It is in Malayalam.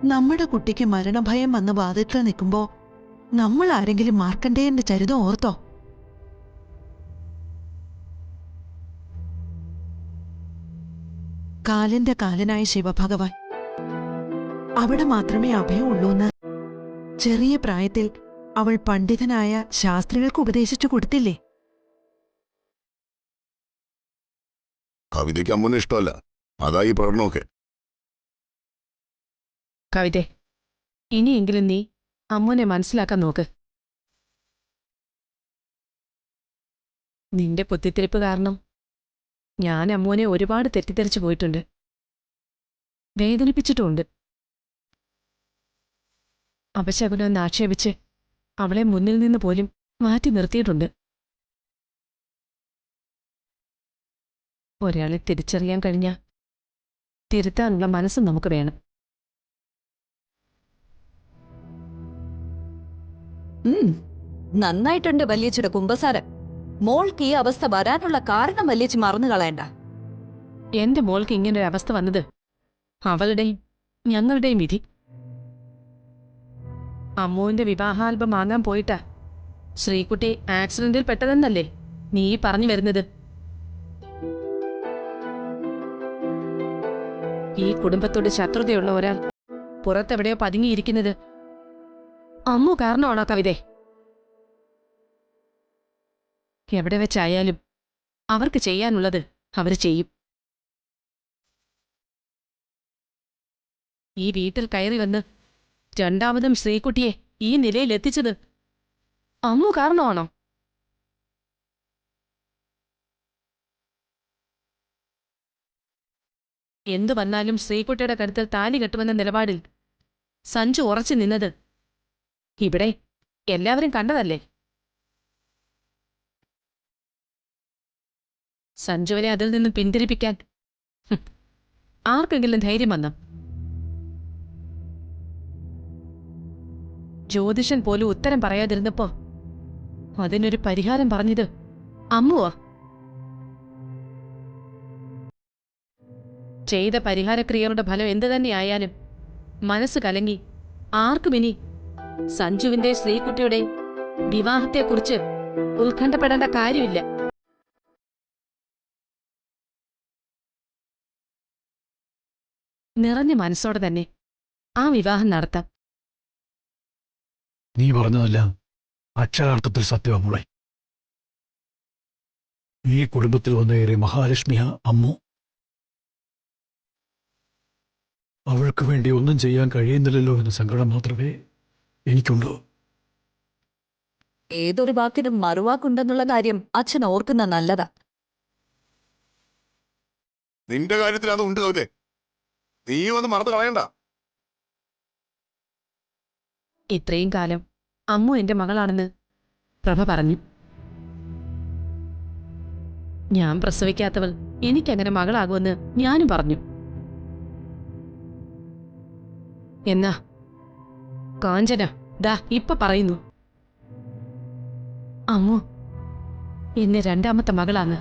നമ്മുടെ കുട്ടിക്ക് മരണഭയം വന്ന് വാതിൽക്കൽ നിൽക്കുമ്പോ നമ്മൾ ആരെങ്കിലും മാർക്കണ്ഡേയന്റെ ചരിതം ഓർത്തോ? കാലന്റെ കാലനായ ശിവഭഗവാൻ അവിടെ മാത്രമേ അഭയമുള്ളൂന്ന് ചെറിയ പ്രായത്തിൽ അവൾ പണ്ഡിതനായ ശാസ്ത്രികൾക്ക് ഉപദേശിച്ചു കൊടുത്തില്ലേ? കവിതയ്ക്ക് അമ്മൂന് ഇഷ്ടമല്ല, അതായി പഠനമൊക്കെ. കവിതേ, ഇനിയെങ്കിലും നീ അമ്മുനെ മനസ്സിലാക്കാൻ നോക്ക്. നിന്റെ പൊത്തിത്തിരിപ്പ് കാരണം ഞാൻ അമ്മുനെ ഒരുപാട് തെറ്റിദ്ധരിച്ചു പോയിട്ടുണ്ട്, വേദനിപ്പിച്ചിട്ടുമുണ്ട്. അപശകുനം ആക്ഷേപിച്ച് അവളെ മുന്നിൽ നിന്ന് പോലും മാറ്റി നിർത്തിയിട്ടുണ്ട്. ഒരാളെ തിരിച്ചറിയാൻ കഴിഞ്ഞാൽ തിരുത്താനുള്ള മനസ്സ് നമുക്ക് വേണം. നന്നായിട്ടുണ്ട് വല്യച്ചിയുടെ കുമ്പസാരം. മോൾക്ക് ഈ അവസ്ഥ വരാനുള്ള കാരണം വല്യച്ചി മറന്നു കളയണ്ട. എന്റെ മോൾക്ക് ഇങ്ങനൊരു അവസ്ഥ വന്നത് അവളുടെയും ഞങ്ങളുടെയും വിധി. അമ്മുവിന്റെ വിവാഹാൽബം വാങ്ങാൻ പോയിട്ടാ ശ്രീകുട്ടി ആക്സിഡന്റിൽ പെട്ടതെന്നല്ലേ നീ പറഞ്ഞു വരുന്നത്? ഈ കുടുംബത്തോട് ശത്രുതയുള്ള ഒരാൾ പുറത്തെവിടെയോ പതുങ്ങിയിരിക്കുന്നത് അമ്മു കാരണമാണോ കവിതേ? എവിടെ വെച്ചായാലും അവർക്ക് ചെയ്യാനുള്ളത് അവർ ചെയ്യും. ഈ വീട്ടിൽ കയറി വന്ന് രണ്ടാമതും ശ്രീകുട്ടിയെ ഈ നിലയിലെത്തിച്ചത് അമ്മു കാരണമാണോ? എന്തു വന്നാലും ശ്രീകുട്ടിയുടെ കരുത്തിൽ താലി കെട്ടുമെന്ന നിലപാടിൽ സഞ്ജു ഉറച്ചു നിന്നത് ഇവിടെ എല്ലാവരും കണ്ടതല്ലേ? സഞ്ജുവിനെ അതിൽ നിന്ന് പിന്തിരിപ്പിക്കാൻ ആർക്കെങ്കിലും ധൈര്യം വന്നു? ജ്യോതിഷൻ പോലും ഉത്തരം പറയാതിരുന്നപ്പോ അതിനൊരു പരിഹാരം പറഞ്ഞത് അമ്മുവാ. ചെയ്ത പരിഹാരക്രിയകളുടെ ഫലം എന്തു തന്നെയായാലും മനസ്സ് കലങ്ങി ആർക്കും ഇനി സഞ്ജുവിന്റെ ശ്രീകുട്ടിയുടെ വിവാഹത്തെക്കുറിച്ച് ഉത്കണ്ഠപ്പെടേണ്ട കാര്യമില്ല. നിറഞ്ഞ മനസ്സോടെ തന്നെ ആ വിവാഹം നടത്താം. നീ പറഞ്ഞതല്ല അക്ഷരാർത്ഥത്തിൽ സത്യവാമുളെ. ഈ കുടുംബത്തിൽ വന്നേറെ മഹാലക്ഷ്മിയ അമ്മു. അവൾക്ക് വേണ്ടി ഒന്നും ചെയ്യാൻ കഴിയുന്നില്ലല്ലോ എന്ന സങ്കടം മാത്രമേ എനിക്കുള്ളൂ. ഏതൊരു വാക്കിനും മറുവാക്കുണ്ടെന്നുള്ള കാര്യം അച്ഛൻ ഓർക്കുന്ന നല്ലതാ. നിന്റെ കാര്യത്തിൽ അത് ഉണ്ട് കവിതേ, നീ ഒന്ന് മറന്നു കളയണ്ട. ഇത്രയും കാലം അമ്മു എന്റെ മകളാണെന്ന് പ്രഭ പറഞ്ഞു. ഞാൻ പ്രസവിക്കാത്തവൾ എനിക്കങ്ങനെ മകളാകുമെന്ന് ഞാനും പറഞ്ഞു. എന്നാ കാഞ്ചന ദാ ഇപ്പൊ പറയുന്നു അമ്മു എന്നെ രണ്ടാമത്തെ മകളാണ്.